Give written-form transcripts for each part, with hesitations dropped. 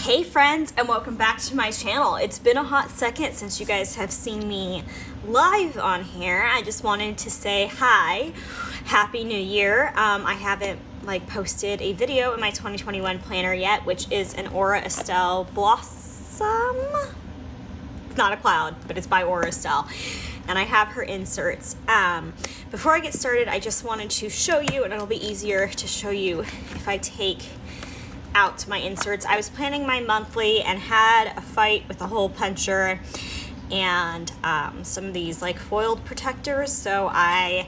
Hey friends, and welcome back to my channel. It's been a hot second since you guys have seen me live on here. I just wanted to say hi, Happy New Year. I haven't posted a video in my 2021 planner yet, which is an Aura Estelle Blossom. It's not a cloud, but it's by Aura Estelle. And I have her inserts. Before I get started, I just wanted to show you, and it'll be easier to show you if I take out my inserts. I was planning my monthly and had a fight with a hole puncher and some of these foiled protectors, so I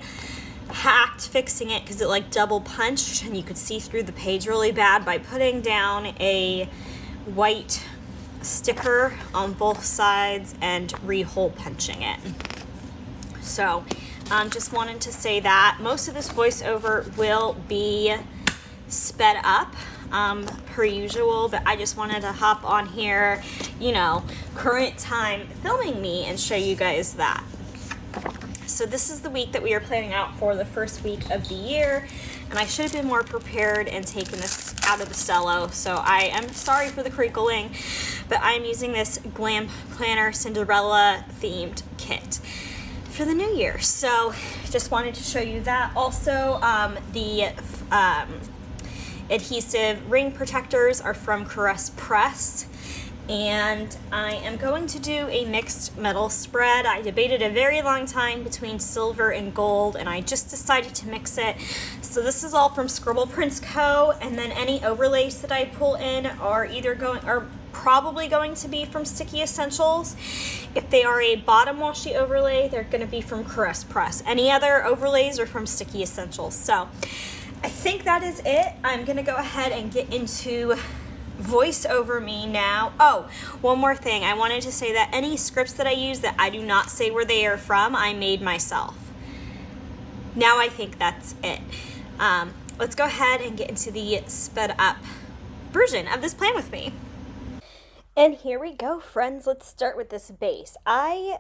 hacked fixing it because it double punched and you could see through the page really bad by putting down a white sticker on both sides and re-hole punching it. So just wanted to say that most of this voiceover will be sped up per usual, but I just wanted to hop on here, current time filming me and show you guys that. So this is the week that we are planning out for the first week of the year, and I should have been more prepared and taken this out of the cello, so I am sorry for the crinkling, but I'm using this Glam Planner Cinderella themed kit for the new year. So just wanted to show you that. Also, the adhesive ring protectors are from Caress Press, and I am going to do a mixed metal spread. I debated a very long time between silver and gold, and I just decided to mix it. So this is all from Scribble Prints Co., and then any overlays that I pull in are probably going to be from Sticky Essentials. If they are a bottom washi overlay, they're going to be from Caress Press. Any other overlays are from Sticky Essentials. So I think that is it. I'm going to go ahead and get into voice over me now. Oh, one more thing. I wanted to say that any scripts that I use that I do not say where they are from, I made myself. Now I think that's it. Let's go ahead and get into the sped up version of this plan with me. And here we go, friends. Let's start with this base. I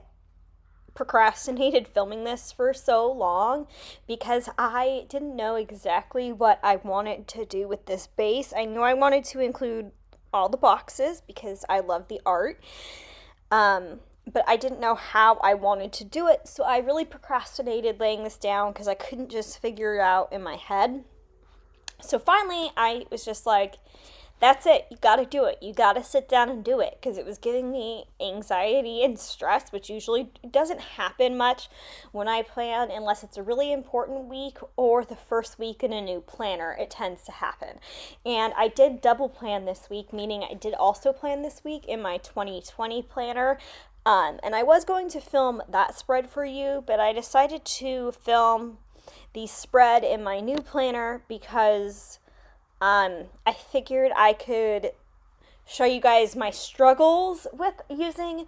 procrastinated filming this for so long because I didn't know exactly what I wanted to do with this base. I knew I wanted to include all the boxes because I love the art, but I didn't know how I wanted to do it, so I really procrastinated laying this down because I couldn't just figure it out in my head. So finally I was just like, that's it, you gotta do it. You gotta sit down and do it, because it was giving me anxiety and stress, which usually doesn't happen much when I plan, unless it's a really important week or the first week in a new planner. It tends to happen. And I did double plan this week, meaning I did also plan this week in my 2020 planner. And I was going to film that spread for you, but I decided to film the spread in my new planner because I figured I could show you guys my struggles with using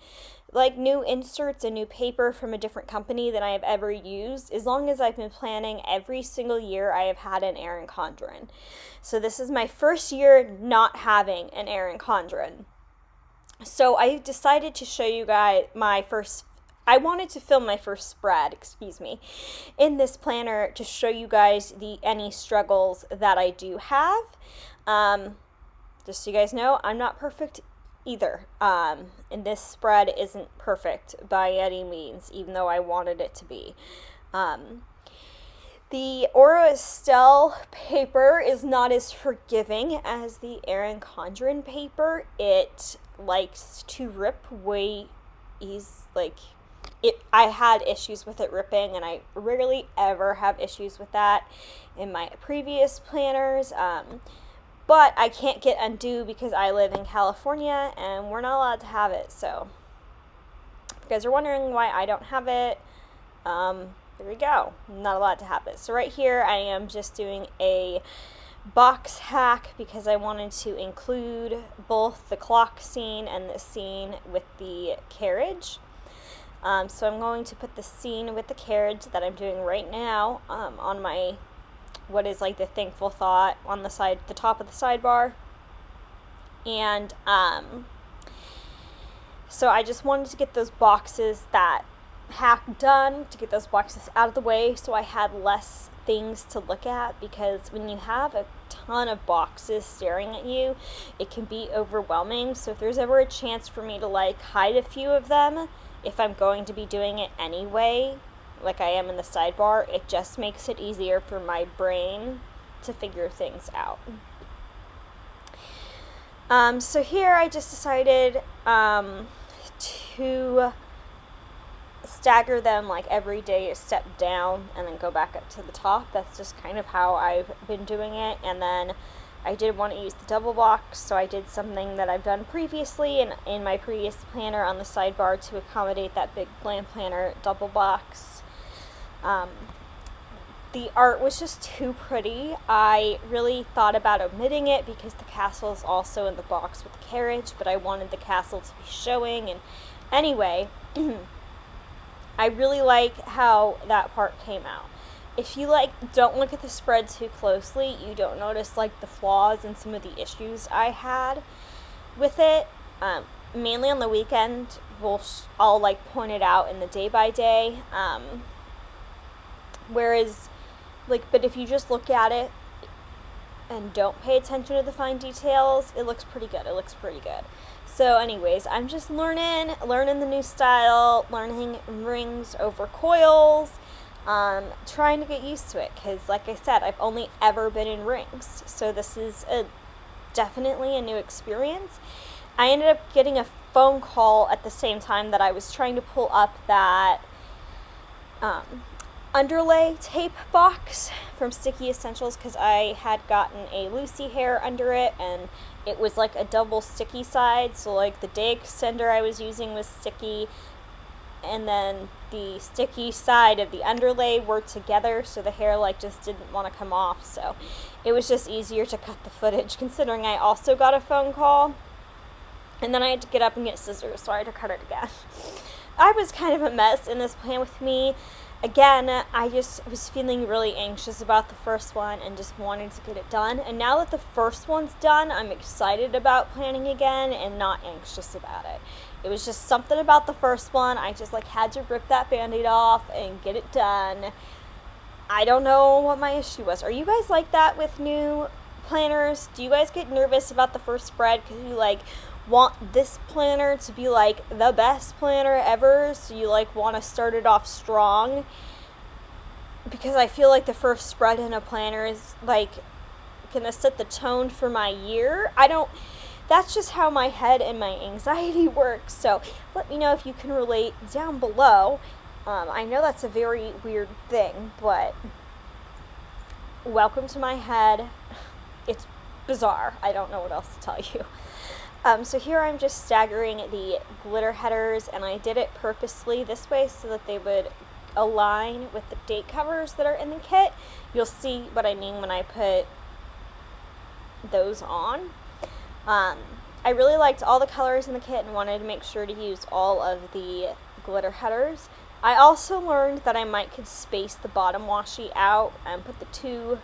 new inserts and new paper from a different company than I have ever used. As long as I've been planning every single year, I have had an Erin Condren. So this is my first year not having an Erin Condren. So I decided to show you guys I wanted to film my first spread, in this planner to show you guys any struggles that I do have. Just so you guys know, I'm not perfect either. And this spread isn't perfect by any means, even though I wanted it to be. The Aura Estelle paper is not as forgiving as the Erin Condren paper. It likes to rip way easily. I had issues with it ripping, and I rarely ever have issues with that in my previous planners, but I can't get undue because I live in California and we're not allowed to have it. So if you guys are wondering why I don't have it, there we go. I'm not allowed to have it. So right here I am just doing a box hack because I wanted to include both the clock scene and the scene with the carriage. So I'm going to put the scene with the carriage that I'm doing right now on my, what is the thankful thought on the top of the sidebar. And so I just wanted to get those boxes that hack done to get those boxes out of the way so I had less things to look at, because when you have a ton of boxes staring at you, it can be overwhelming. So if there's ever a chance for me to like hide a few of them, if I'm going to be doing it anyway, like I am in the sidebar, it just makes it easier for my brain to figure things out. So here I just decided to stagger them, like every day a step down and then go back up to the top. That's just kind of how I've been doing it. And then I did want to use the double box, so I did something that I've done previously in my previous planner on the sidebar to accommodate that big Glam planner double box. The art was just too pretty. I really thought about omitting it because the castle is also in the box with the carriage, but I wanted the castle to be showing. And anyway, I really like how that part came out. If you don't look at the spread too closely, you don't notice like the flaws and some of the issues I had with it. Mainly on the weekend, I'll like point it out in the day by day. Whereas, but if you just look at it and don't pay attention to the fine details, it looks pretty good. So anyways, I'm just learning the new style, learning rings over coils, trying to get used to it, because like I said, I've only ever been in rings. So this is definitely a new experience. I ended up getting a phone call at the same time that I was trying to pull up that underlay tape box from Sticky Essentials, because I had gotten a Lucy hair under it and it was like a double sticky side. So like the day extender I was using was sticky, and then the sticky side of the underlay were together, so the hair just didn't want to come off. So it was just easier to cut the footage, considering I also got a phone call and then I had to get up and get scissors, so I had to cut it again. I was kind of a mess in this plan with me. Again, I just was feeling really anxious about the first one and just wanted to get it done. And now that the first one's done, I'm excited about planning again and not anxious about it. It was just something about the first one. I just had to rip that Band-Aid off and get it done. I don't know what my issue was. Are you guys like that with new planners? Do you guys get nervous about the first spread because you want this planner to be the best planner ever, so you want to start it off strong? Because I feel like the first spread in a planner is gonna set the tone for my year. That's just how my head and my anxiety works. So let me know if you can relate down below. I know that's a very weird thing, but welcome to my head. It's bizarre. I don't know what else to tell you. So here I'm just staggering the glitter headers, and I did it purposely this way so that they would align with the date covers that are in the kit. You'll see what I mean when I put those on. I really liked all the colors in the kit and wanted to make sure to use all of the glitter headers. I also learned that I could space the bottom washi out and put the two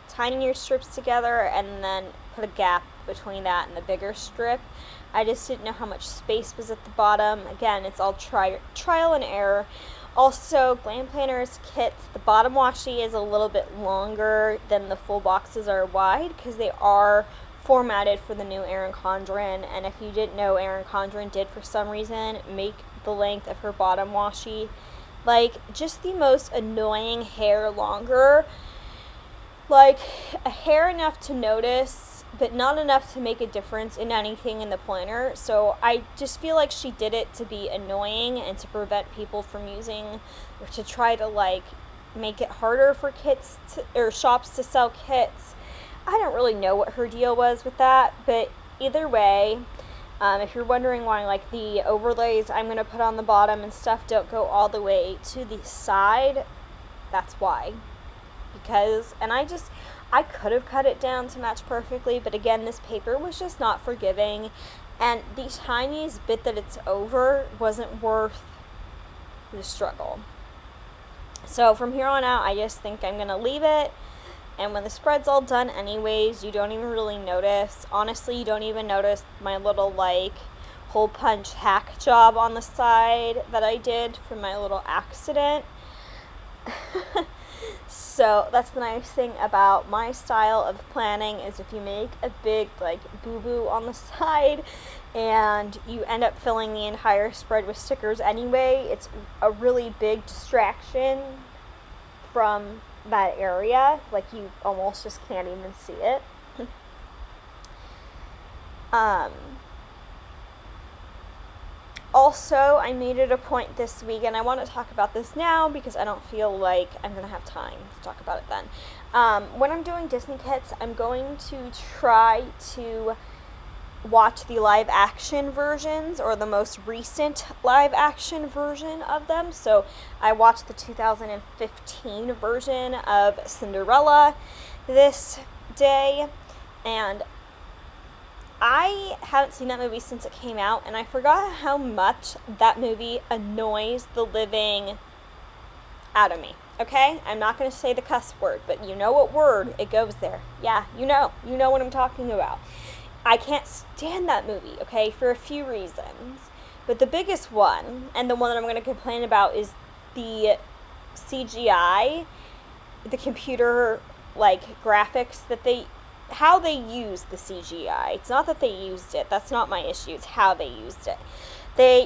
tinier strips together and then put a gap between that and the bigger strip. I just didn't know how much space was at the bottom. Again, it's all trial and error. Also, Glam Planners kits, the bottom washi is a little bit longer than the full boxes are wide, because they are formatted for the new Erin Condren. And if you didn't know, Erin Condren did for some reason make the length of her bottom washi just the most annoying hair longer. A hair enough to notice, but not enough to make a difference in anything in the planner. So I just feel like she did it to be annoying and to prevent people from using, or to try to make it harder for kits or shops to sell kits. I don't really know what her deal was with that, but either way, if you're wondering why the overlays I'm going to put on the bottom and stuff don't go all the way to the side, that's why. Because, and I could have cut it down to match perfectly, but again, this paper was just not forgiving, and the tiniest bit that it's over wasn't worth the struggle. So from here on out, I just think I'm going to leave it, and when the spread's all done anyways, you don't even really notice. Honestly, you don't even notice my little hole punch hack job on the side that I did for my little accident. So that's the nice thing about my style of planning, is if you make a big like boo-boo on the side and you end up filling the entire spread with stickers anyway, it's a really big distraction from that area. Like, you almost just can't even see it. Also, I made it a point this week, and I want to talk about this now because I don't feel like I'm going to have time to talk about it then. When I'm doing Disney kits, I'm going to try to watch the live action versions, or the most recent live action version of them. So I watched the 2015 version of Cinderella this day, and I haven't seen that movie since it came out, and I forgot how much that movie annoys the living out of me. Okay? I'm not going to say the cuss word, but you know what word it goes there. Yeah, you know what I'm talking about. I can't stand that movie, okay, for a few reasons. But the biggest one, and the one that I'm going to complain about, is the CGI, the computer, like, graphics that how they use the CGI. It's not that they used it. That's not my issue. It's how they used it.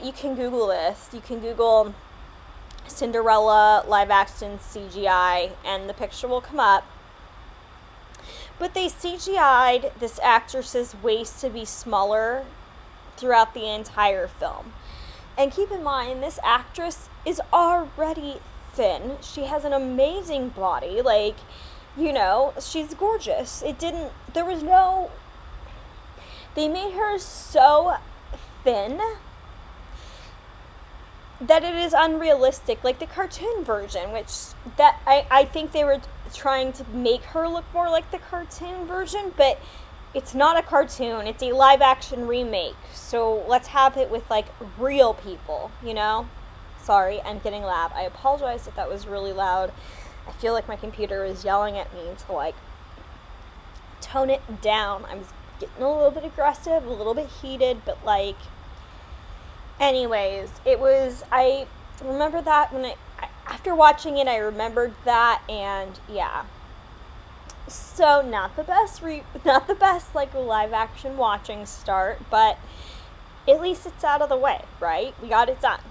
You can Google this. You can Google Cinderella live action CGI, and the picture will come up. But they CGI'd this actress's waist to be smaller throughout the entire film. And keep in mind, this actress is already thin. She has an amazing body. Like, she's gorgeous. They made her so thin that it is unrealistic. Like the cartoon version, I think they were trying to make her look more like the cartoon version, but it's not a cartoon. It's a live action remake. So let's have it with like real people, Sorry, I'm getting loud. I apologize if that was really loud. I feel like my computer is yelling at me to, like, tone it down. I was getting a little bit aggressive, a little bit heated, but, like, anyways, I remember that after watching it, I remembered that, and, yeah. So, not the best, like, live action watching start, but at least it's out of the way, right? We got it done.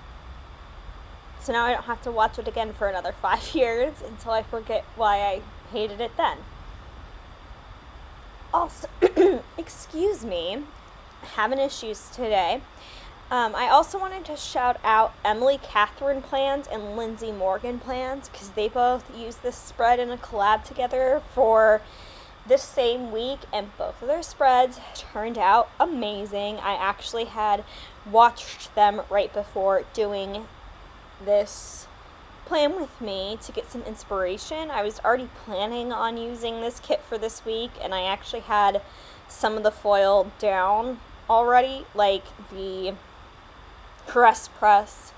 So now I don't have to watch it again for another 5 years until I forget why I hated it then. Also, excuse me, having issues today. I also wanted to shout out Emily Catherine Plans and Lindsay Morgan Plans, because they both used this spread in a collab together for this same week, and both of their spreads turned out amazing. I actually had watched them right before doing this plan with me to get some inspiration. I was already planning on using this kit for this week, and I actually had some of the foil down already, like the Caress Press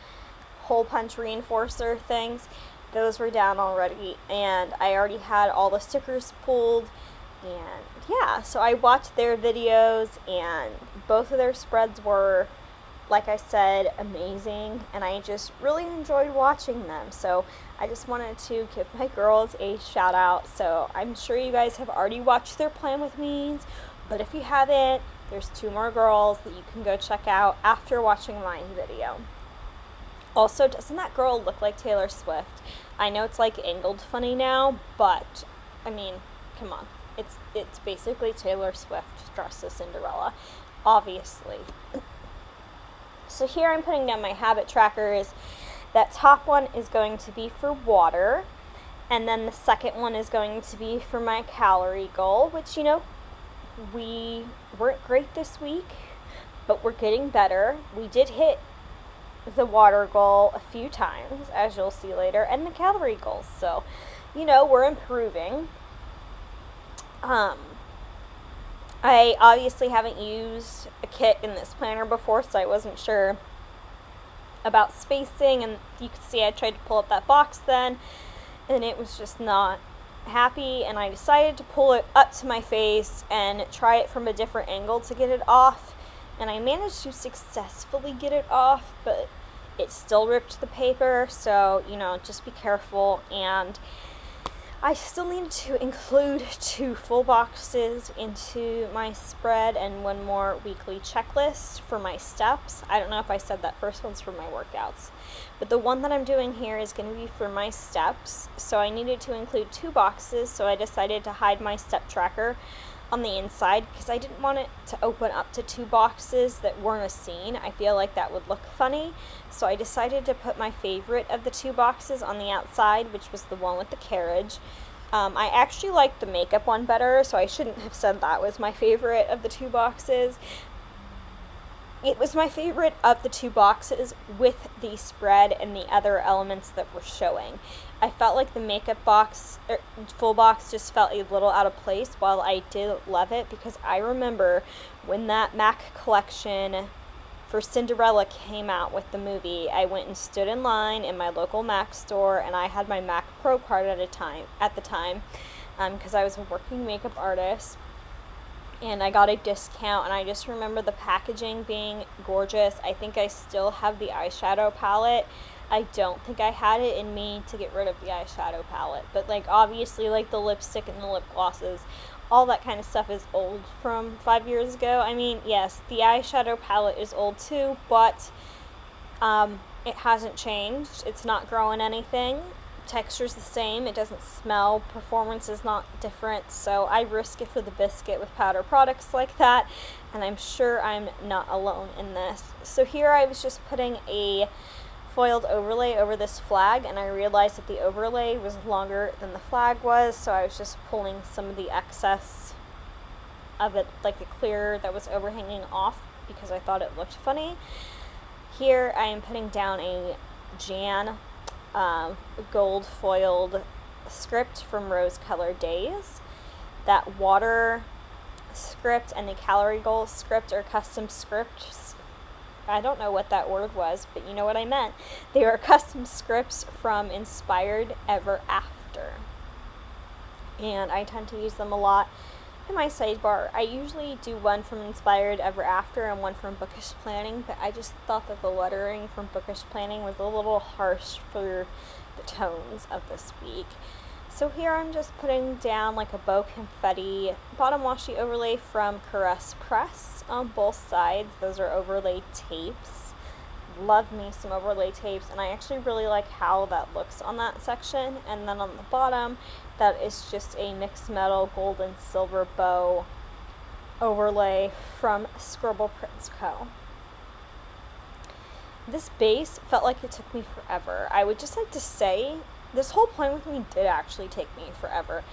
hole punch reinforcer things. Those were down already, and I already had all the stickers pulled, and yeah, so I watched their videos, and both of their spreads were, like I said, amazing, and I just really enjoyed watching them. So I just wanted to give my girls a shout out. So I'm sure you guys have already watched their plan with me, but if you haven't, there's 2 more girls that you can go check out after watching my video. Also, doesn't that girl look like Taylor Swift? I know it's like angled funny now, but I mean, come on. It's basically Taylor Swift dressed as Cinderella, obviously. So here I'm putting down my habit trackers. That top one is going to be for water, and then the second one is going to be for my calorie goal, which, we weren't great this week, but we're getting better. We did hit the water goal a few times, as you'll see later, and the calorie goals. So, we're improving. I obviously haven't used a kit in this planner before, so I wasn't sure about spacing, and you can see I tried to pull up that box then, and it was just not happy, and I decided to pull it up to my face and try it from a different angle to get it off, and I managed to successfully get it off, but it still ripped the paper, so, just be careful. And I still need to include 2 full boxes into my spread and 1 more weekly checklist for my steps. I don't know if I said that first one's for my workouts, but the one that I'm doing here is going to be for my steps. So I needed to include 2 boxes, so I decided to hide my step tracker on the inside because I didn't want it to open up to 2 boxes that weren't a scene. I feel like that would look funny, so I decided to put my favorite of the 2 boxes on the outside, which was the one with the carriage. I actually liked the makeup one better, so I shouldn't have said that was my favorite of the 2 boxes. It was my favorite of the 2 boxes with the spread and the other elements that were showing. I felt like the makeup box, full box, just felt a little out of place, while I did love it because I remember when that MAC collection for Cinderella came out with the movie, I went and stood in line in my local MAC store, and I had my MAC Pro card at the time, because I was a working makeup artist. And I got a discount, and I just remember the packaging being gorgeous. I think I still have the eyeshadow palette. I don't think I had it in me to get rid of the eyeshadow palette, but obviously the lipstick and the lip glosses, all that kind of stuff is old from 5 years ago. I mean, yes, the eyeshadow palette is old too, but it hasn't changed. It's not growing anything. Texture's the same, it doesn't smell, performance is not different, so I risk it for the biscuit with powder products like that, and I'm sure I'm not alone in this. So here I was just putting a foiled overlay over this flag, and I realized that the overlay was longer than the flag was, so I was just pulling some of the excess of it, the clear that was overhanging, off because I thought it looked funny. Here I am putting down a Jan gold foiled script from Rose Colored Days. That water script and the calorie goal script are custom scripts. I don't know what that word was, but you know what I meant. They are custom scripts from Inspired Ever After, and I tend to use them a lot in my sidebar. I usually do one from Inspired Ever After and one from Bookish Planning, but I just thought that the lettering from Bookish Planning was a little harsh for the tones of this week. So here I'm just putting down a bow confetti bottom washi overlay from Caress Press on both sides. Those are overlay tapes. Love me some overlay tapes, and I actually really like how that looks on that section. And then on the bottom, that is just a mixed metal gold and silver bow overlay from Scribble Prints Co. This base felt like it took me forever. I would just like to say, this whole plan with me did actually take me forever.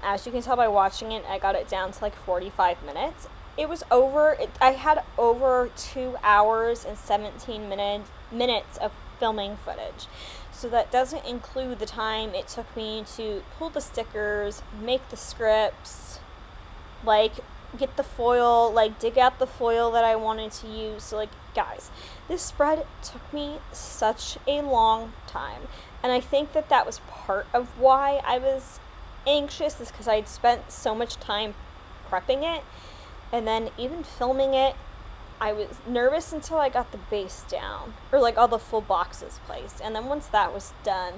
As you can tell by watching it, I got it down to 45 minutes. It was I had over 2 hours and 17 minutes of filming footage. So that doesn't include the time it took me to pull the stickers, make the scripts, get the foil, dig out the foil that I wanted to use. So guys, this spread took me such a long time. And I think that was part of why I was anxious, is because I'd spent so much time prepping it. And then even filming it, I was nervous until I got the base down, or all the full boxes placed. And then once that was done,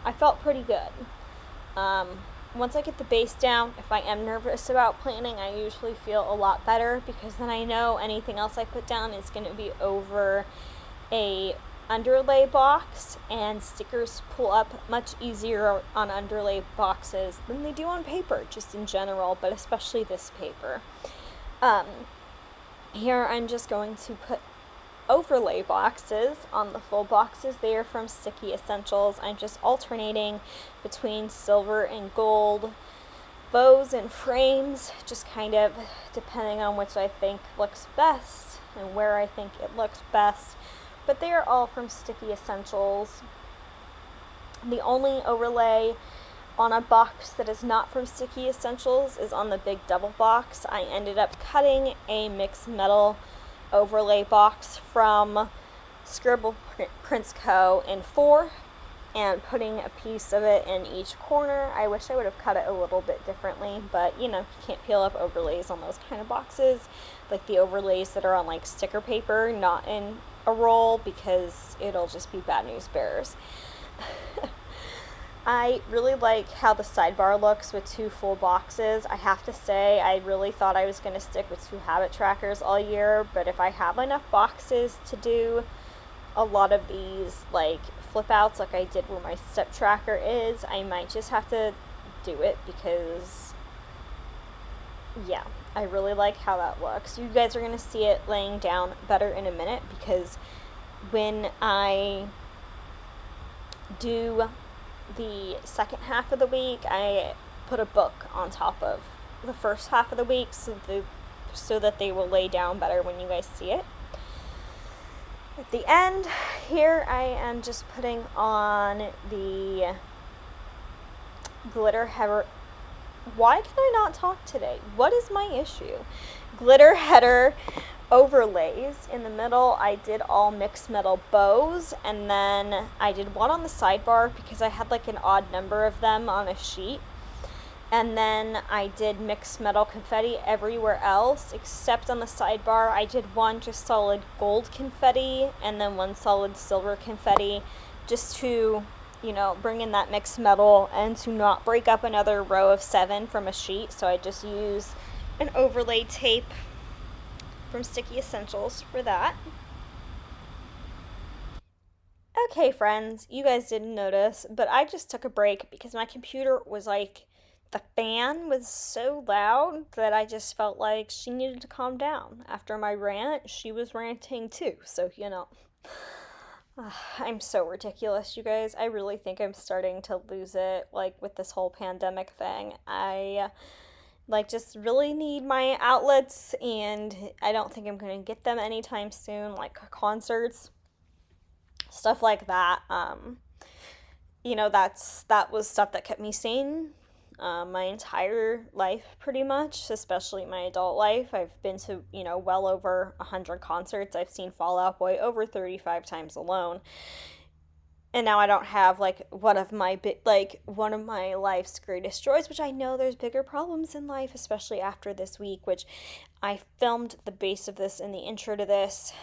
I felt pretty good. Once I get the base down, if I am nervous about planning, I usually feel a lot better, because then I know anything else I put down is going to be over a underlay box, and stickers pull up much easier on underlay boxes than they do on paper, just in general, but especially this paper. Here I'm just going to put overlay boxes on the full boxes. They are from Sticky Essentials. I'm just alternating between silver and gold bows and frames, just kind of depending on which I think looks best and where I think it looks best. But they are all from Sticky Essentials. The only overlay on a box that is not from Sticky Essentials is on the big double box. I ended up cutting a mixed metal overlay box from Scribble Prints Co. in 4 and putting a piece of it in each corner. I wish I would have cut it a little bit differently, but you can't peel up overlays on those kind of boxes, like the overlays that are on like sticker paper, not in a roll, because it'll just be bad news bearers. I really like how the sidebar looks with 2 full boxes. I have to say, I really thought I was going to stick with 2 habit trackers all year, but if I have enough boxes to do a lot of these like flip outs like I did where my step tracker is, I might just have to do it, because yeah, I really like how that looks. You guys are going to see it laying down better in a minute, because when I do the second half of the week, I put a book on top of the first half of the week so that they will lay down better when you guys see it. At the end here, I am just putting on the glitter header. Why can I not talk today? What is my issue? Glitter header overlays. In the middle, I did all mixed metal bows, and then I did one on the sidebar because I had like an odd number of them on a sheet. And then I did mixed metal confetti everywhere else except on the sidebar. I did one just solid gold confetti and then one solid silver confetti, just to bring in that mixed metal and to not break up another row of 7 from a sheet. So I just use an overlay tape from Sticky Essentials for that. Okay, friends, you guys didn't notice, but I just took a break because my computer was like, the fan was so loud that I just felt like she needed to calm down. After my rant, she was ranting too, so I'm so ridiculous, you guys. I really think I'm starting to lose it, like, with this whole pandemic thing. I just really need my outlets, and I don't think I'm going to get them anytime soon, like concerts, stuff like that. That was stuff that kept me sane my entire life, pretty much, especially my adult life. I've been to, well over 100 concerts. I've seen Fall Out Boy over 35 times alone. And now I don't have one of my life's greatest joys, which I know there's bigger problems in life, especially after this week, which I filmed the base of this in the intro to this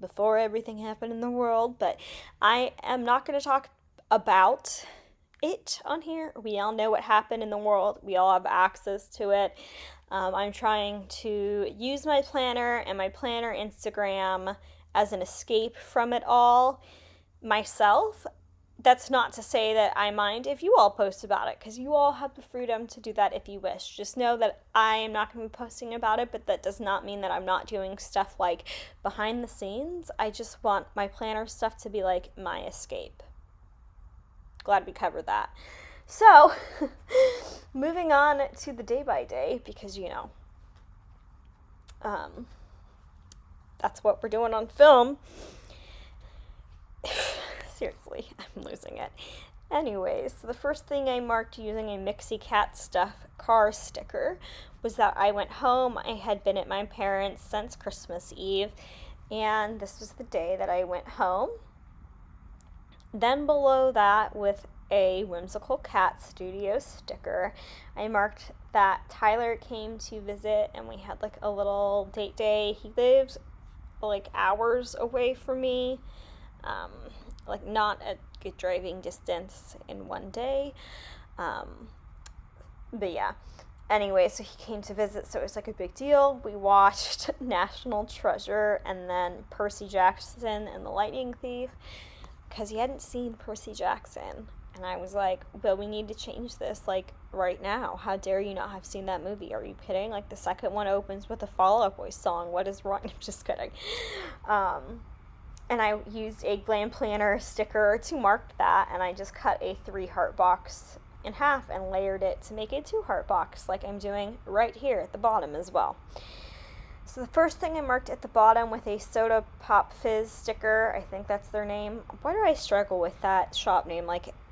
before everything happened in the world, but I am not going to talk about it on here. We all know what happened in the world. We all have access to it. I'm trying to use my planner and my planner Instagram as an escape from it all myself. That's not to say that I mind if you all post about it, because you all have the freedom to do that if you wish. Just know that I am not going to be posting about it, but that does not mean that I'm not doing stuff like behind the scenes. I just want my planner stuff to be like my escape. Glad we covered that. So, moving on to the day by day, because that's what we're doing on film. Seriously, I'm losing it. Anyways, so the first thing I marked using a Mixie Cat Stuff car sticker was that I went home. I had been at my parents' since Christmas Eve, and this was the day that I went home. Then below that, with a Whimsical Cat Studio sticker, I marked that Tyler came to visit and we had a little date day. He lives hours away from me, not a good driving distance in one day, but yeah. Anyway, so he came to visit, so it was a big deal. We watched National Treasure and then Percy Jackson and the Lightning Thief, because he hadn't seen Percy Jackson, and I was like, well, we need to change this, right now. How dare you not have seen that movie? Are you kidding? The second one opens with a Fall Out Boy song. What is wrong? I'm just kidding. And I used a Glam planner sticker to mark that, and I just cut a 3-heart box in half and layered it to make a 2-heart box, like I'm doing right here at the bottom as well. So the first thing I marked at the bottom with a Soda Pop Fizz sticker, I think that's their name. Why do I struggle with that shop name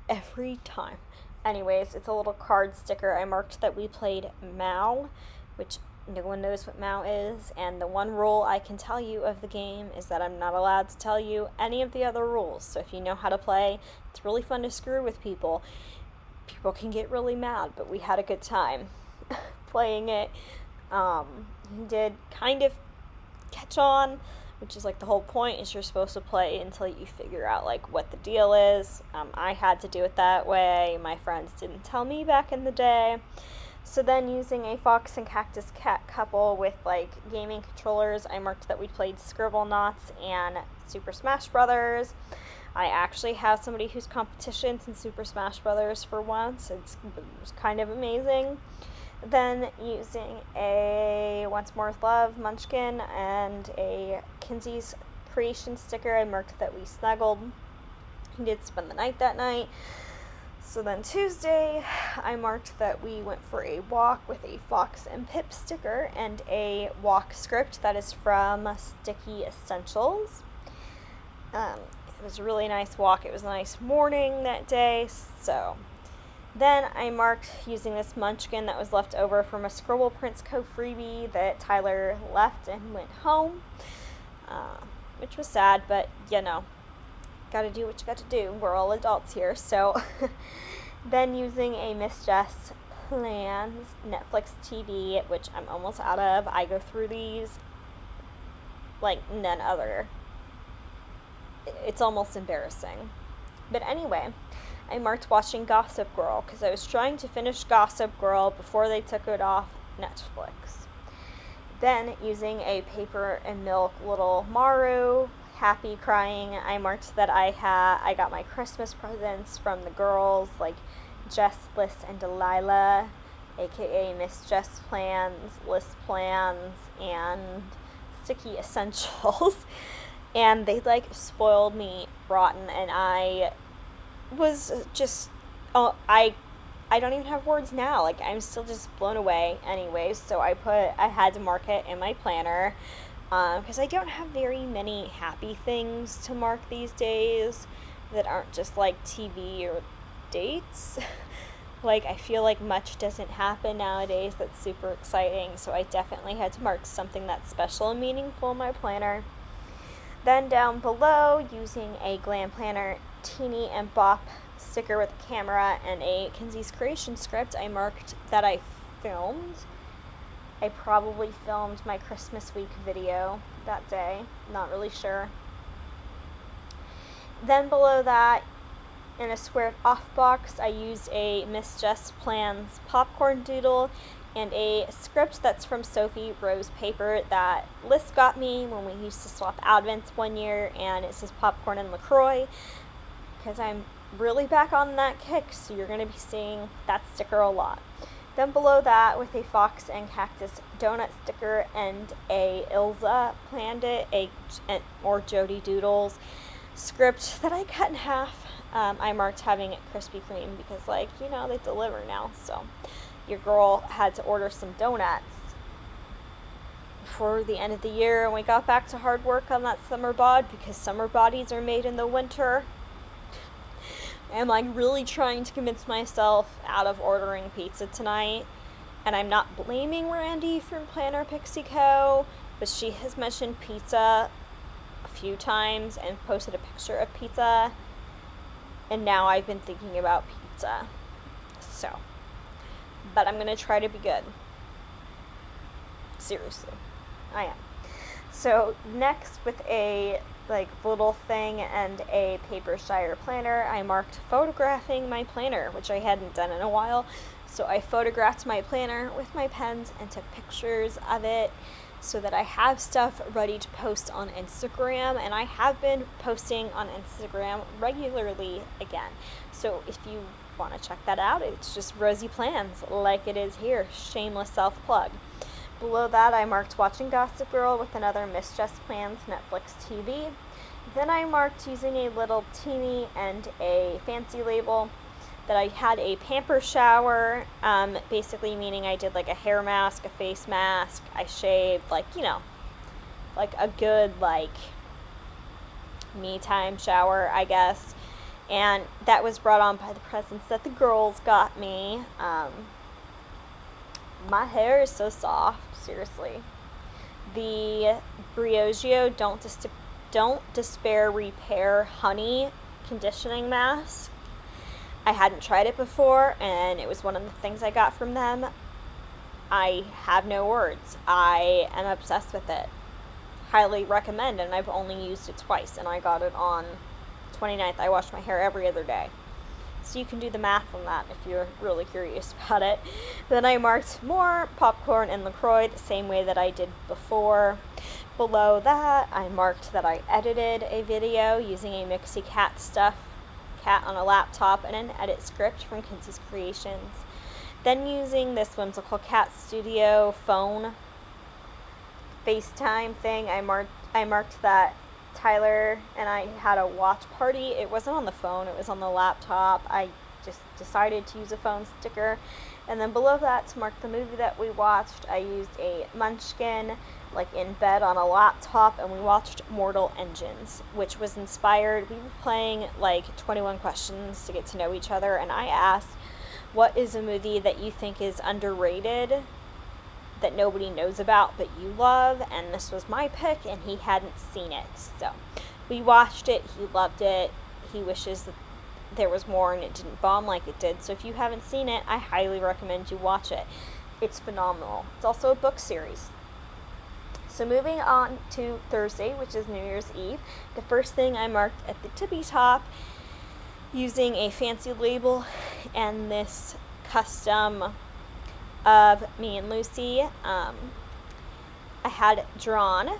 every time? Anyways, it's a little card sticker. I marked that we played Mal, which no one knows what Mao is, and the one rule I can tell you of the game is that I'm not allowed to tell you any of the other rules. So if you know how to play, it's really fun to screw with people. People can get really mad, but we had a good time playing it. He did kind of catch on, which is like the whole point, is you're supposed to play until you figure out like what the deal is. I had to do it that way. My friends didn't tell me back in the day. So then, using a fox and cactus cat couple with like gaming controllers, I marked that we played Scribble Knots and Super Smash Brothers. I actually have somebody who's competitions in Super Smash Brothers for once. It was kind of amazing. Then, using a Once More with Love Munchkin and a Kinsey's Creation sticker, I marked that we snuggled. He did spend the night that night. So then Tuesday, I marked that we went for a walk with a Fox and Pip sticker and a walk script that is from Sticky Essentials. It was a really nice walk. It was a nice morning that day. So then I marked using this munchkin that was left over from a Scribble Prince Co. freebie that Tyler left and went home, which was sad, but you know, gotta do what you gotta do. We're all adults here. So then using a Miss Jess Plans Netflix TV, which I'm almost out of. I go through these like none other. It's almost embarrassing. But anyway, I marked watching Gossip Girl because I was trying to finish Gossip Girl before they took it off Netflix. Then, using a Paper and Milk Little Maru, happy crying, I marked that I got my Christmas presents from the girls, like Jess, Liz, and Dalila, aka Miss Jess Plans, Liz Plans, and Sticky Essentials. And they like spoiled me rotten, and I was just, I don't even have words now. Like, I'm still just blown away anyways. So I had to mark it in my planner, because I don't have very many happy things to mark these days that aren't just like TV or dates. Like, I feel like much doesn't happen nowadays that's super exciting, so I definitely had to mark something that's special and meaningful in my planner. Then down below, using a Glam Planner Teeny and Bop sticker with a camera and a Kinsey's Creation script, I marked that I filmed. I probably filmed my Christmas week video that day, not really sure. Then below that, in a squared off box, I used a Miss Jess Plans popcorn doodle and a script that's from Sophie Rose paper that Liz got me when we used to swap Advents one year, and it says popcorn and LaCroix because I'm really back on that kick, so you're going to be seeing that sticker a lot. Then below that, with a fox and cactus donut sticker and a Ilza planned it, or Jody Doodles script that I cut in half. I marked having it Krispy Kreme because, like, you know, they deliver now, so your girl had to order some donuts before the end of the year, and we got back to hard work on that summer bod because summer bodies are made in the winter. I'm like really trying to convince myself out of ordering pizza tonight, and I'm not blaming Randy from Planner Pixie Co., but she has mentioned pizza a few times and posted a picture of pizza, and now I've been thinking about pizza. So, but I'm going to try to be good. Seriously, I am. So next, with a like little thing and a paper shire planner, I marked photographing my planner, which I hadn't done in a while. So I photographed my planner with my pens and took pictures of it so that I have stuff ready to post on Instagram, and I have been posting on Instagram regularly again. So if you want to check that out, it's just RoseyPlans, like it is here. Shameless self-plug. Below that, I marked watching Gossip Girl with another Miss Jess Plans Netflix TV. Then I marked using a little teeny and a fancy label that I had a pamper shower, basically meaning I did like a hair mask, a face mask, I shaved, like, you know, like a good, like, me time shower, I guess. And that was brought on by the presents that the girls got me. My hair is so soft, seriously. The Briogeo Don't Despair Repair Honey Conditioning Mask. I hadn't tried it before, and it was one of the things I got from them. I have no words. I am obsessed with it. Highly recommend, and I've only used it twice, and I got it on 29th. I wash my hair every other day. So you can do the math on that if you're really curious about it. Then I marked more popcorn and LaCroix the same way that I did before. Below that, I marked that I edited a video using a Mixie cat on a laptop and an edit script from Kinsey's Creations. Then using this whimsical cat studio phone FaceTime thing, I marked that Tyler and I had a watch party. It wasn't on the phone, it was on the laptop. I just decided to use a phone sticker. And then below that, to mark the movie that we watched, I used a munchkin, like in bed on a laptop, and we watched Mortal Engines, which was inspired. We were playing like 21 questions to get to know each other, and I asked, what is a movie that you think is underrated, that nobody knows about but you love? And this was my pick, and he hadn't seen it. So we watched it, he loved it, he wishes that there was more and it didn't bomb like it did. So if you haven't seen it, I highly recommend you watch it. It's phenomenal. It's also a book series. So moving on to Thursday, which is New Year's Eve, the first thing I marked at the tippy top using a fancy label and this custom of me and Lucy, I had drawn,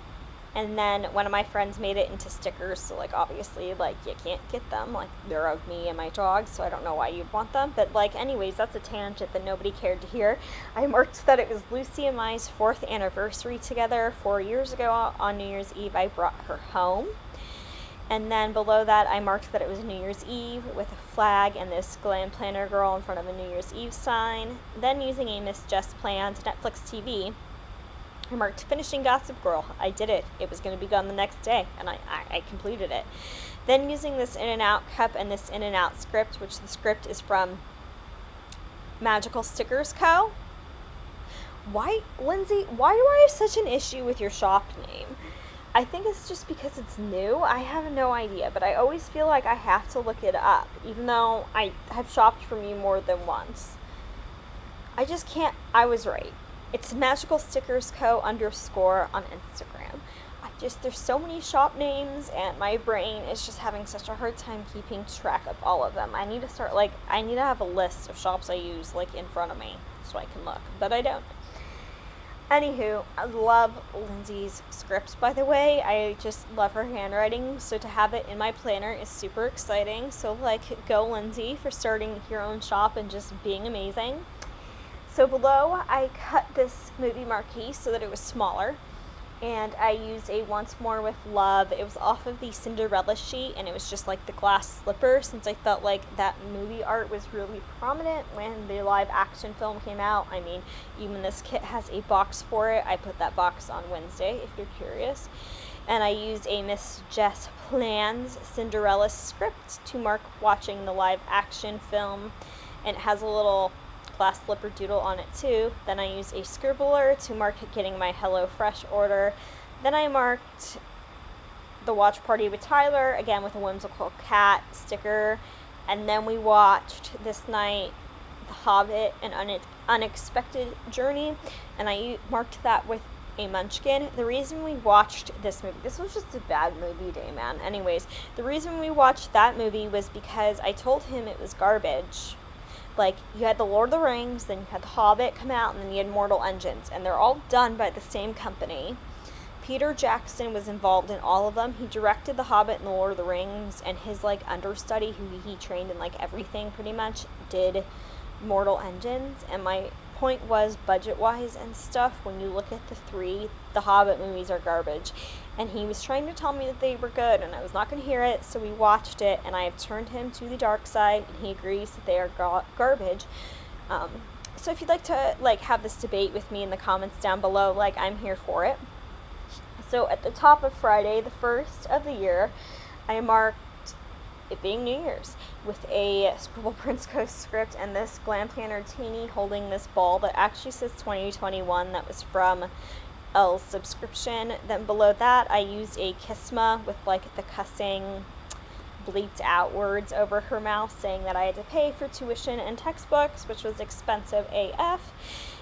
and then one of my friends made it into stickers. So like obviously like you can't get them, like they're of me and my dog, so I don't know why you'd want them, but like anyways, that's a tangent that nobody cared to hear. I marked that it was Lucy and I's 4th anniversary together. 4 years ago on New Year's Eve I brought her home. And then below that, I marked that it was New Year's Eve with a flag and this Glam planner girl in front of a New Year's Eve sign. Then using a Miss Jess Plans Netflix TV, I marked finishing Gossip Girl. I did it. It was going to be gone the next day, and I completed it. Then using this In-N-Out cup and this In-N-Out script, which the script is from Magical Stickers Co. Why, Lindsay, why do I have such an issue with your shop name? I think it's just because it's new. I have no idea, but I always feel like I have to look it up, even though I have shopped from you more than once. I just can't. I was right. It's Magical Stickers Co. _ on Instagram. There's so many shop names, and my brain is just having such a hard time keeping track of all of them. I need to have a list of shops I use, like, in front of me so I can look, but I don't. Anywho, I love Lindsay's scripts, by the way. I just love her handwriting, so to have it in my planner is super exciting. So, like, go Lindsay for starting your own shop and just being amazing. So below, I cut this movie marquee so that it was smaller, and I used a Once More with Love. It was off of the Cinderella sheet, and it was just like the glass slipper, since I felt like that movie art was really prominent when the live action film came out. I mean, even this kit has a box for it. I put that box on Wednesday if you're curious. And I used a Miss Jess Plans Cinderella script to mark watching the live action film, and it has a little glass slipper doodle on it too. Then I used a scribbler to mark getting my HelloFresh order. Then I marked the watch party with Tyler, again with a whimsical cat sticker. And then we watched this night The Hobbit, An Unexpected Journey, and I marked that with a munchkin. The reason we watched this movie, this was just a bad movie day, man. Anyways, the reason we watched that movie was because I told him it was garbage. Like, you had The Lord of the Rings, then you had The Hobbit come out, and then you had Mortal Engines, and they're all done by the same company. Peter Jackson was involved in all of them. He directed The Hobbit and The Lord of the Rings, and his, like, understudy, who he trained in, like, everything pretty much, did Mortal Engines. And my point was, budget-wise and stuff, when you look at the three, The Hobbit movies are garbage. And he was trying to tell me that they were good, and I was not going to hear it, so we watched it, and I have turned him to the dark side, and he agrees that they are garbage. So if you'd like to, like, have this debate with me in the comments down below, like, I'm here for it. So at the top of Friday, the 1st of the year, I marked it being New Year's, with a Scribble Prince Co. script and this Glam Planner teeny holding this ball that actually says 2021. That was from Elle's subscription. Then below that, I used a Kisma with like the cussing bleeped out words over her mouth saying that I had to pay for tuition and textbooks, which was expensive AF.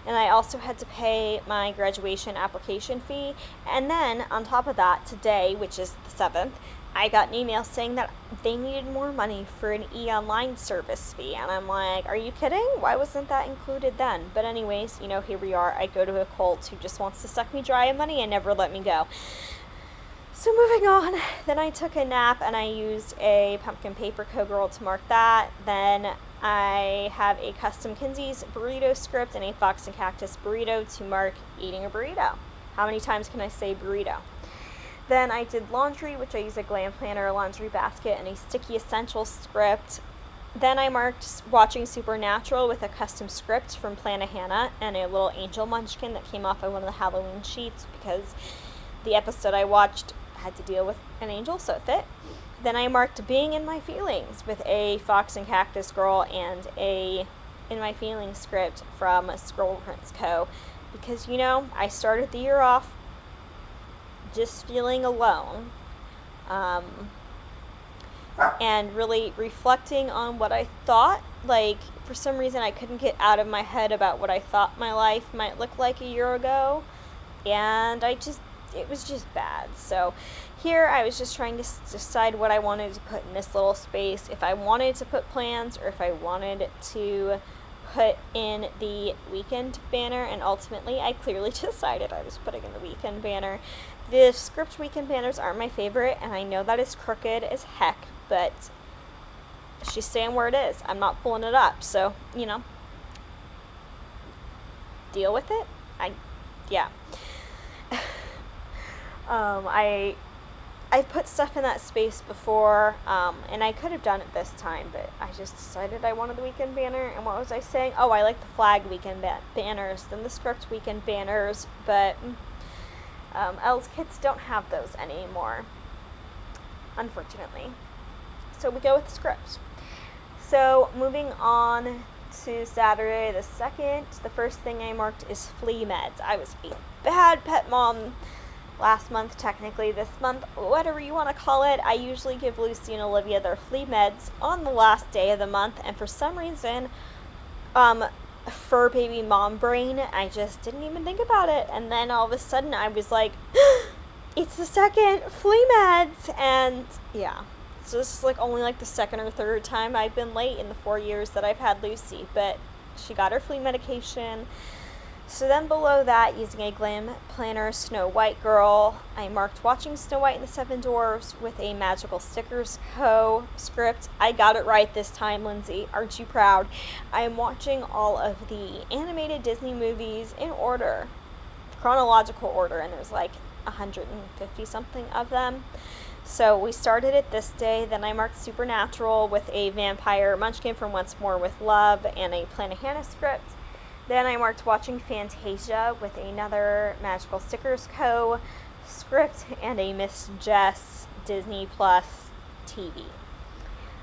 And I also had to pay my graduation application fee. And then on top of that, today, which is the 7th, I got an email saying that they needed more money for an e-online service fee. And I'm like, are you kidding? Why wasn't that included then? But anyways, you know, here we are. I go to a cult who just wants to suck me dry of money and never let me go. So moving on, then I took a nap and I used a Pumpkin Paper Co. girl to mark that. Then I have a custom Kinsey's burrito script and a Fox and Cactus burrito to mark eating a burrito. How many times can I say burrito? Then I did laundry, which I use a Glam Planner, laundry basket, and a Sticky Essentials script. Then I marked watching Supernatural with a custom script from Plannahannah and a little angel munchkin that came off of one of the Halloween sheets because the episode I watched had to deal with an angel, so it fit. Then I marked being in my feelings with a Fox and Cactus girl and a in my feelings script from Scribble Prince Co. Because, you know, I started the year off just feeling alone, and really reflecting on what I thought. Like, for some reason I couldn't get out of my head about what I thought my life might look like a year ago, and it was just bad. So here I was just trying to decide what I wanted to put in this little space, if I wanted to put plans or if I wanted to put in the weekend banner, and ultimately I clearly decided I was putting in the weekend banner. The script weekend banners aren't my favorite, and I know that is crooked as heck, but she's saying where it is. I'm not pulling it up, so, you know, deal with it. I put stuff in that space before, and I could have done it this time, but I just decided I wanted the weekend banner. And what was I saying? Oh, I like the flag weekend banners than the script weekend banners, but Elle's kids don't have those anymore, unfortunately. So we go with the scripts. So moving on to Saturday the 2nd, the first thing I marked is flea meds. I was a bad pet mom last month, technically this month, whatever you want to call it. I usually give Lucy and Olivia their flea meds on the last day of the month, and for some reason, fur baby mom brain, I just didn't even think about it. And then all of a sudden I was like, it's the 2nd, flea meds. And yeah, so this is like only like the 2nd or 3rd time I've been late in the 4 years that I've had Lucy, but she got her flea medication. So then below that, using a Glam Planner Snow White girl, I marked watching Snow White and the Seven Dwarfs with a Magical Stickers Co. script. I got it right this time, Lindsay. Aren't you proud? I am watching all of the animated Disney movies in order, chronological order, and there's like 150 something of them. So we started it this day. Then I marked Supernatural with a Vampire Munchkin from Once More with Love and a Plannahannah script. Then I marked watching Fantasia with another Magical Stickers Co. script and a Miss Jess Disney Plus TV.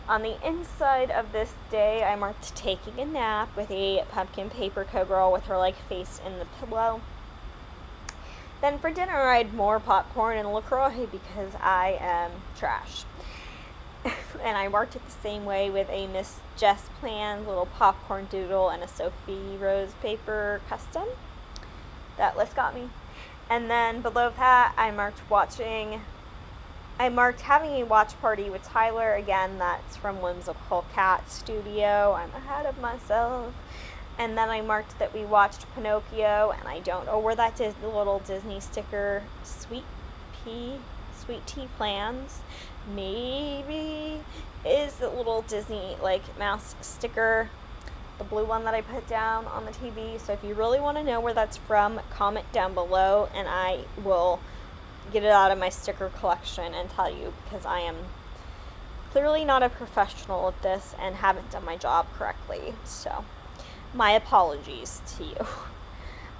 On the inside of this day, I marked taking a nap with a Pumpkin Paper Co. girl with her like face in the pillow. Then for dinner, I had more popcorn and LaCroix because I am trash. And I marked it the same way with a Miss Jess Plans little popcorn doodle and a Sophie Rose paper custom. That list got me. And then below that, I marked having a watch party with Tyler. Again, that's from Whimsical Cat Studio. I'm ahead of myself. And then I marked that we watched Pinocchio, and I don't know where that is, the little Disney sticker, Sweet Tea Plans, maybe is the little Disney like mouse sticker, the blue one that I put down on the TV. So if you really want to know where that's from, comment down below and I will get it out of my sticker collection and tell you, because I am clearly not a professional at this and haven't done my job correctly. So my apologies to you.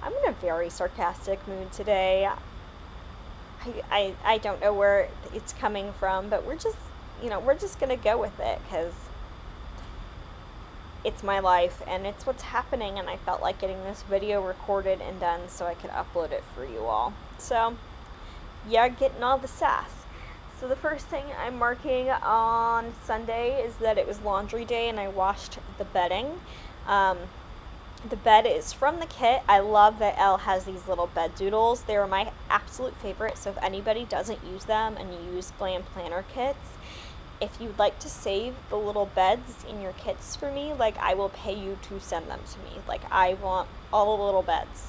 I'm in a very sarcastic mood today. I don't know where it's coming from, but we're just we're just going to go with it because it's my life and it's what's happening, and I felt like getting this video recorded and done so I could upload it for you all. So, yeah, getting all the sass. So the first thing I'm marking on Sunday is that it was laundry day and I washed the bedding. The bed is from the kit. I love that Elle has these little bed doodles. They're my absolute favorite, so if anybody doesn't use them and you use Glam planner kits, if you'd like to save the little beds in your kits for me, like, I will pay you to send them to me. Like, I want all the little beds.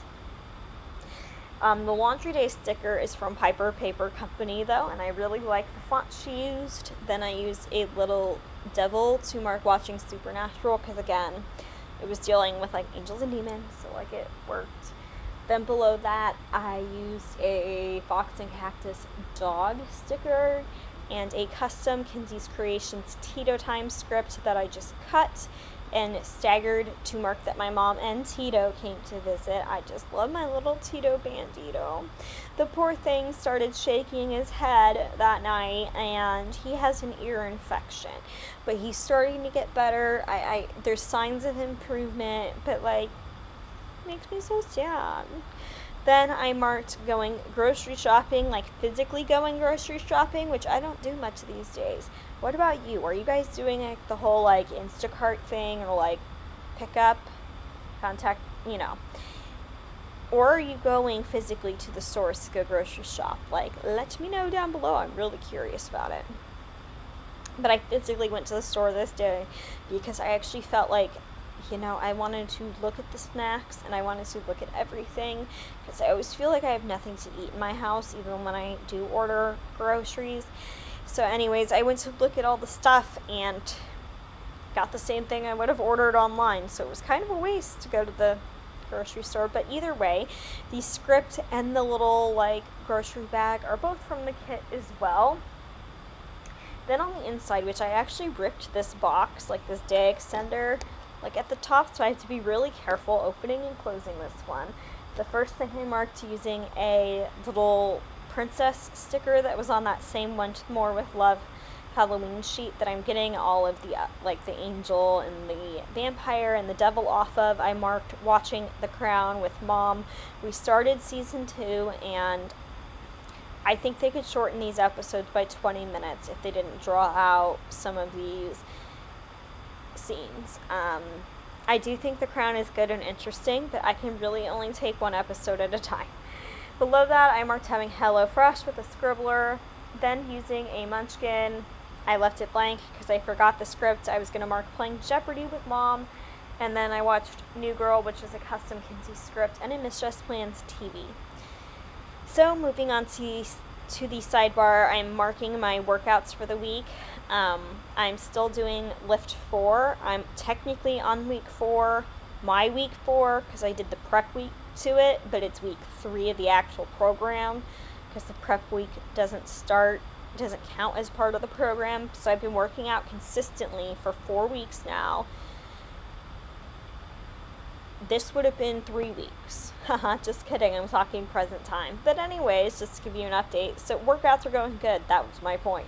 The Laundry Day sticker is from Piper Paper Company, though, and I really like the font she used. Then I used a little devil to mark watching Supernatural, because, again, it was dealing with, like, angels and demons, so, like, it worked. Then below that, I used a Fox and Cactus dog sticker and a custom Kinsey's Creations Tito Time script that I just cut and staggered to mark that my mom and Tito came to visit. I just love my little Tito Bandito. The poor thing started shaking his head that night, and he has an ear infection, but he's starting to get better. There's signs of improvement, but, like, makes me so sad. Then I marked going grocery shopping, like physically going grocery shopping, which I don't do much these days. What about you? Are you guys doing, like, the whole, like, Instacart thing, or, like, pick up, contact, or are you going physically to the stores to go grocery shop? Like, let me know down below. I'm really curious about it. But I physically went to the store this day because I actually felt like, I wanted to look at the snacks and I wanted to look at everything, because I always feel like I have nothing to eat in my house, even when I do order groceries. So anyways, I went to look at all the stuff and got the same thing I would have ordered online. So it was kind of a waste to go to the grocery store. But either way, the script and the little, like, grocery bag are both from the kit as well. Then on the inside, which I actually ripped this box, like this day extender, like at the top, so I have to be really careful opening and closing this one. The first thing I marked using a little princess sticker that was on that same Once More with Love Halloween sheet that I'm getting all of the, like, the angel and the vampire and the devil off of. I marked watching The Crown with Mom. We started season 2, and I think they could shorten these episodes by 20 minutes if they didn't draw out some of these scenes. I do think The Crown is good and interesting, but I can really only take one episode at a time. Below that, I marked having HelloFresh with a scribbler, then using a Munchkin. I left it blank because I forgot the script. I was going to mark playing Jeopardy with Mom, and then I watched New Girl, which is a custom Kinsey script, and a Miss Jess Plans TV. So moving on to the sidebar, I'm marking my workouts for the week. I'm still doing lift 4. I'm technically on week 4, my week 4, because I did the prep week to it, but it's week 3 of the actual program, because the prep week doesn't count as part of the program. So I've been working out consistently for 4 weeks now. This would have been 3 weeks. Haha, just kidding, I'm talking present time. But anyways, just to give you an update, so workouts are going good. That was my point.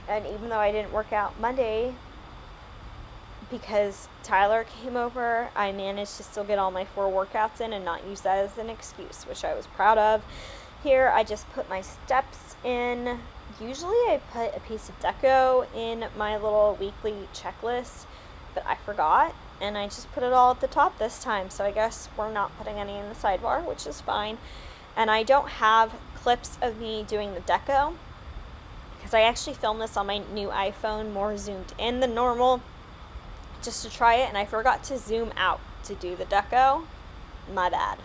And even though I didn't work out Monday because Tyler came over, I managed to still get all my 4 workouts in and not use that as an excuse, which I was proud of. Here, I just put my steps in. Usually I put a piece of deco in my little weekly checklist, but I forgot, and I just put it all at the top this time. So I guess we're not putting any in the sidebar, which is fine. And I don't have clips of me doing the deco, because I actually filmed this on my new iPhone more zoomed in than normal, just to try it, and I forgot to zoom out to do the deco. My bad.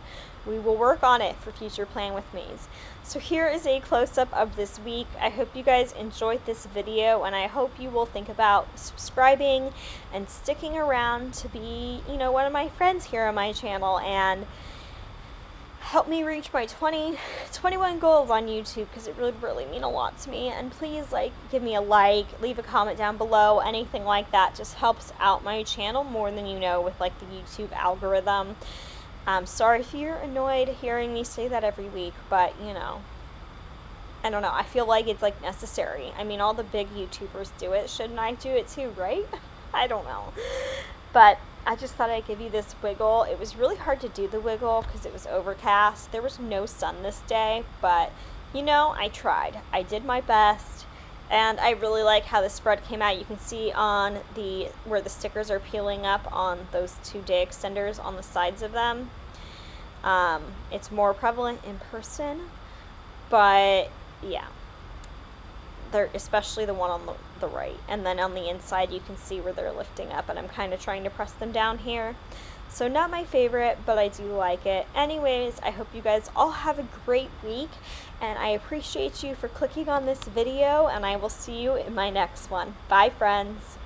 We will work on it for future Plan With Me's. So here is a close-up of this week. I hope you guys enjoyed this video, and I hope you will think about subscribing and sticking around to be, one of my friends here on my channel, and help me reach my 21 goals on YouTube, because it really mean a lot to me. And please, give me a like, leave a comment down below, anything like that just helps out my channel more than you know with the YouTube algorithm. Sorry if you're annoyed hearing me say that every week, but I don't know, I feel like it's like necessary. I mean, all the big YouTubers do it. Shouldn't I do it too, right? I don't know. But I just thought I'd give you this wiggle. It was really hard to do the wiggle because it was overcast. There was no sun this day, but you know, I tried. I did my best, and I really like how the spread came out. You can see on the where the stickers are peeling up on those 2 day extenders on the sides of them. It's more prevalent in person, but yeah, they're especially the one on the right, and then on the inside you can see where they're lifting up, and I'm kind of trying to press them down here. So not my favorite, but I do like it. Anyways, I hope you guys all have a great week, and I appreciate you for clicking on this video, and I will see you in my next one. Bye, friends.